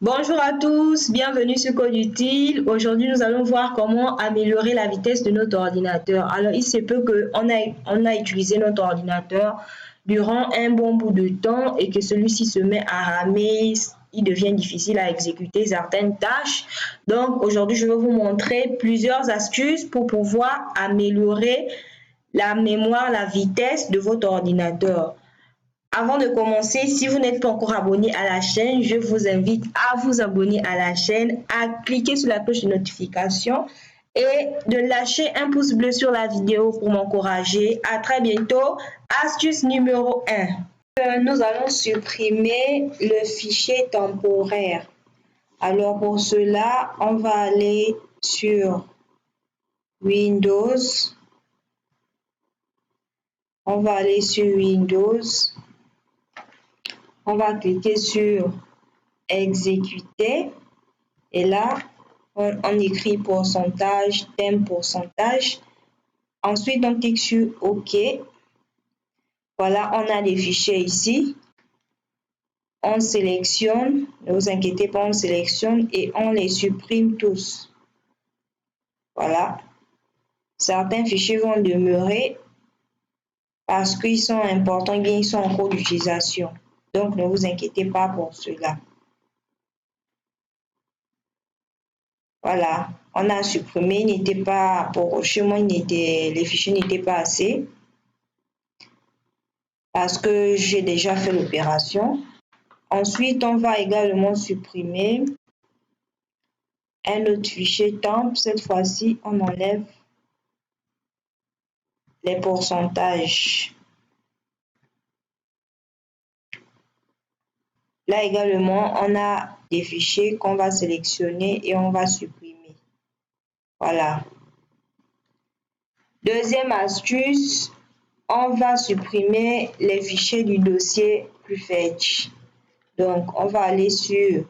Bonjour à tous, bienvenue sur Code Utile. Aujourd'hui, nous allons voir comment améliorer la vitesse de notre ordinateur. Alors, il se peut qu'on a utilisé notre ordinateur durant un bon bout de temps et que celui-ci se met à ramer, il devient difficile à exécuter certaines tâches. Donc, aujourd'hui, je vais vous montrer plusieurs astuces pour pouvoir améliorer la mémoire, la vitesse de votre ordinateur. Avant de commencer, si vous n'êtes pas encore abonné à la chaîne, je vous invite à vous abonner à la chaîne, à cliquer sur la cloche de notification et de lâcher un pouce bleu sur la vidéo pour m'encourager. À très bientôt. Astuce numéro 1. Nous allons supprimer le fichier temporaire. Alors pour cela, on va aller sur Windows. On va aller sur Windows. On va cliquer sur exécuter et là on écrit pourcentage, thème pourcentage. Ensuite on clique sur OK. Voilà, on a les fichiers ici. On sélectionne, ne vous inquiétez pas, on sélectionne et on les supprime tous. Voilà. Certains fichiers vont demeurer parce qu'ils sont importants et bien ils sont en cours d'utilisation. Donc ne vous inquiétez pas pour cela. Voilà, on a supprimé, n'était pas pour chez moi, les fichiers n'étaient pas assez parce que j'ai déjà fait l'opération. Ensuite, on va également supprimer un autre fichier temp. Cette fois-ci, on enlève les pourcentages. Là également, on a des fichiers qu'on va sélectionner et on va supprimer. Voilà. Deuxième astuce, on va supprimer les fichiers du dossier Prefetch. Donc, on va aller sur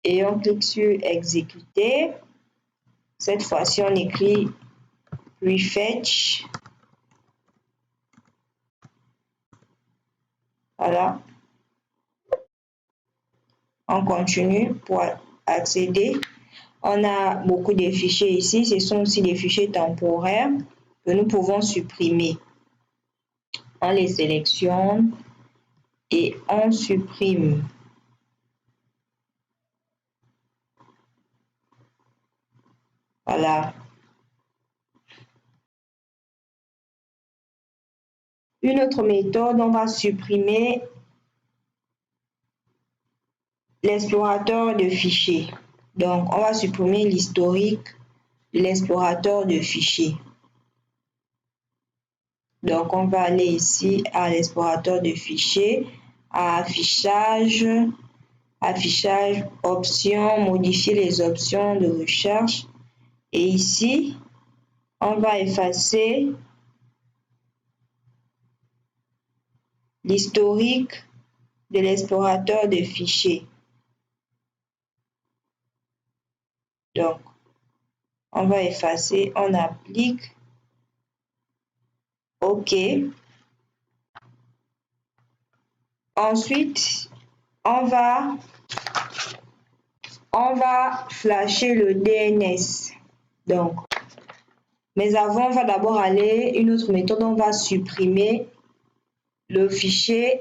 et on clique sur exécuter. Cette fois-ci, on écrit Prefetch. Voilà. On continue pour accéder. On a beaucoup de fichiers ici. Ce sont aussi des fichiers temporaires que nous pouvons supprimer. On les sélectionne et on supprime. Voilà. Une autre méthode, on va supprimer l'explorateur de fichiers. Donc, on va supprimer l'historique de l'explorateur de fichiers. Donc, on va aller ici à l'explorateur de fichiers, à affichage, options, modifier les options de recherche. Et ici, on va effacer l'historique de l'explorateur de fichiers. Donc, on va effacer, on applique OK. Ensuite, on va flasher le DNS. Donc, mais avant, on va d'abord aller une autre méthode, on va supprimer les fichiers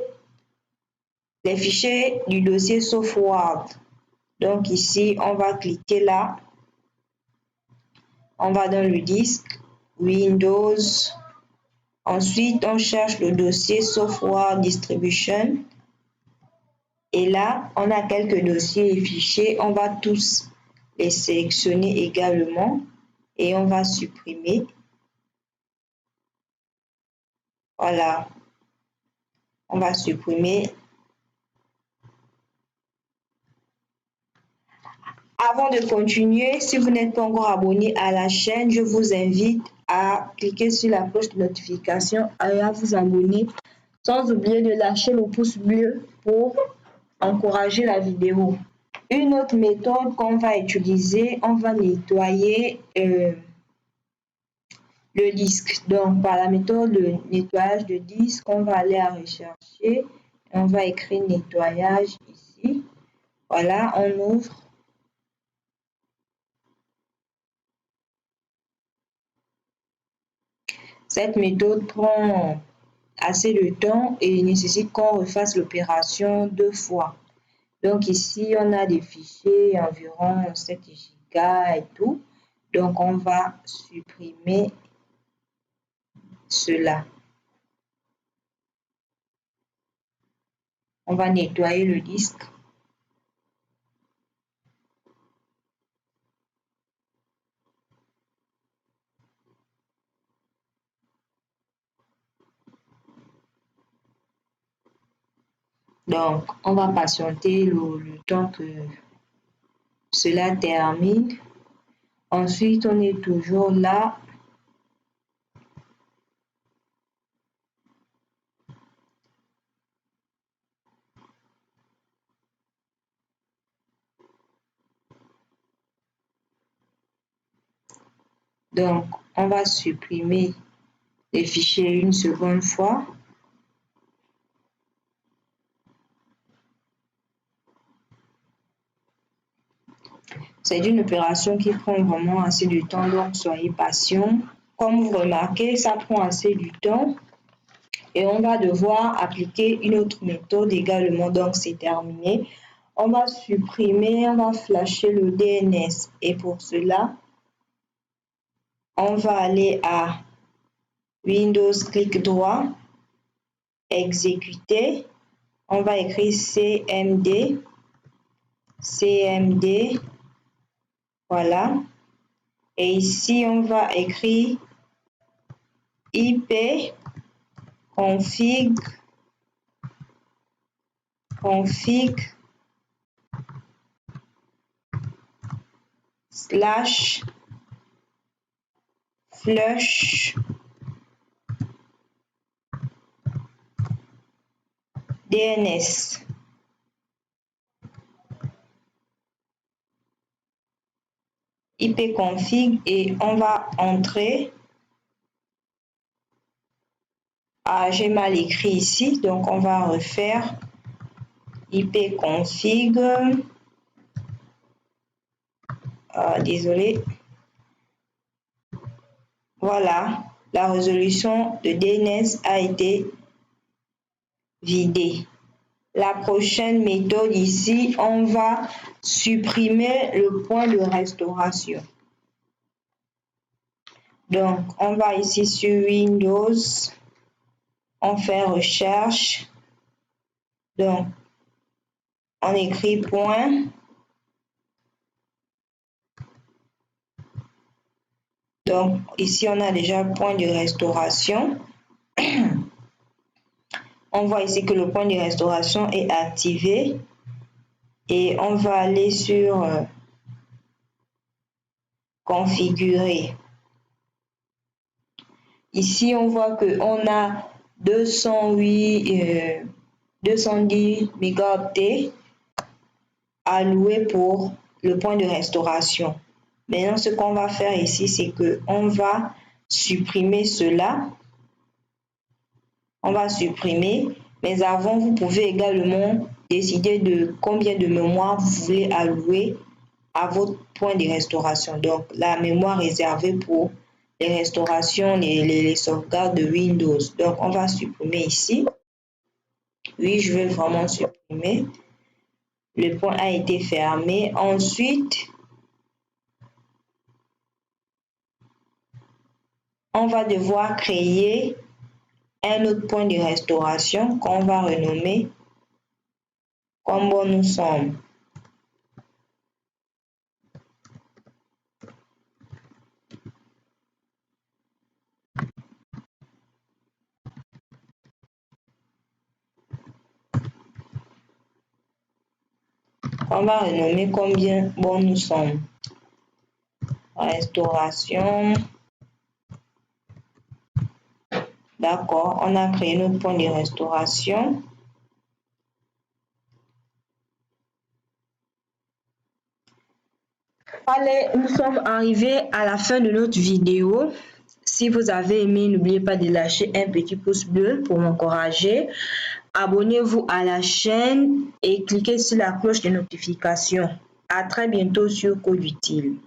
du dossier Software. Donc ici, on va cliquer là. On va dans le disque, Windows. Ensuite, on cherche le dossier Software Distribution. Et là, on a quelques dossiers et fichiers. On va tous les sélectionner également. Et on va supprimer. Voilà. On va supprimer. Avant de continuer, si vous n'êtes pas encore abonné à la chaîne, je vous invite à cliquer sur la cloche de notification et à vous abonner, sans oublier de lâcher le pouce bleu pour encourager la vidéo. Une autre méthode qu'on va utiliser, on va nettoyer le disque. Donc, par la méthode de nettoyage de disque, on va aller à rechercher On va écrire nettoyage ici. Voilà, on ouvre. Cette méthode prend assez de temps et nécessite qu'on refasse l'opération 2 fois. Donc ici, on a des fichiers environ 7 gigas et tout. Donc on va supprimer cela. On va nettoyer le disque. Donc, on va patienter le temps que cela termine. Ensuite, on est toujours là. Donc, on va supprimer les fichiers une seconde fois. C'est une opération qui prend vraiment assez de temps, donc soyez patient. Comme vous remarquez, ça prend assez du temps et on va devoir appliquer une autre méthode également, donc c'est terminé. On va supprimer, on va flasher le DNS et pour cela, on va aller à Windows, clic droit, exécuter. On va écrire CMD, voilà. Et ici, on va écrire IP config slash flush DNS. ipconfig et on va entrer. Ah, j'ai mal écrit ici, donc on va refaire ipconfig. Désolé. Voilà, la résolution de DNS a été vidée. La prochaine méthode ici, on va supprimer le point de restauration. Donc, on va ici sur Windows, on fait recherche. Donc, on écrit point. Donc, ici, on a déjà point de restauration. On voit ici que le point de restauration est activé. Et on va aller sur configurer. Ici, on voit qu'on a 210 mégaoctets alloués pour le point de restauration. Maintenant, ce qu'on va faire ici, c'est qu'on va supprimer cela. On va supprimer, mais avant, vous pouvez également décider de combien de mémoire vous voulez allouer à votre point de restauration. Donc, la mémoire réservée pour les restaurations, les sauvegardes de Windows. Donc, on va supprimer ici. Oui, je vais vraiment supprimer. Le point a été fermé. Ensuite, on va devoir créer un autre point de restauration qu'on va renommer comme bon nous sommes. On va renommer combien bon nous sommes. Restauration. D'accord, on a créé notre point de restauration. Allez, nous sommes arrivés à la fin de notre vidéo. Si vous avez aimé, n'oubliez pas de lâcher un petit pouce bleu pour m'encourager abonnez-vous à la chaîne et cliquez sur la cloche de notification. À très bientôt sur Code Utile.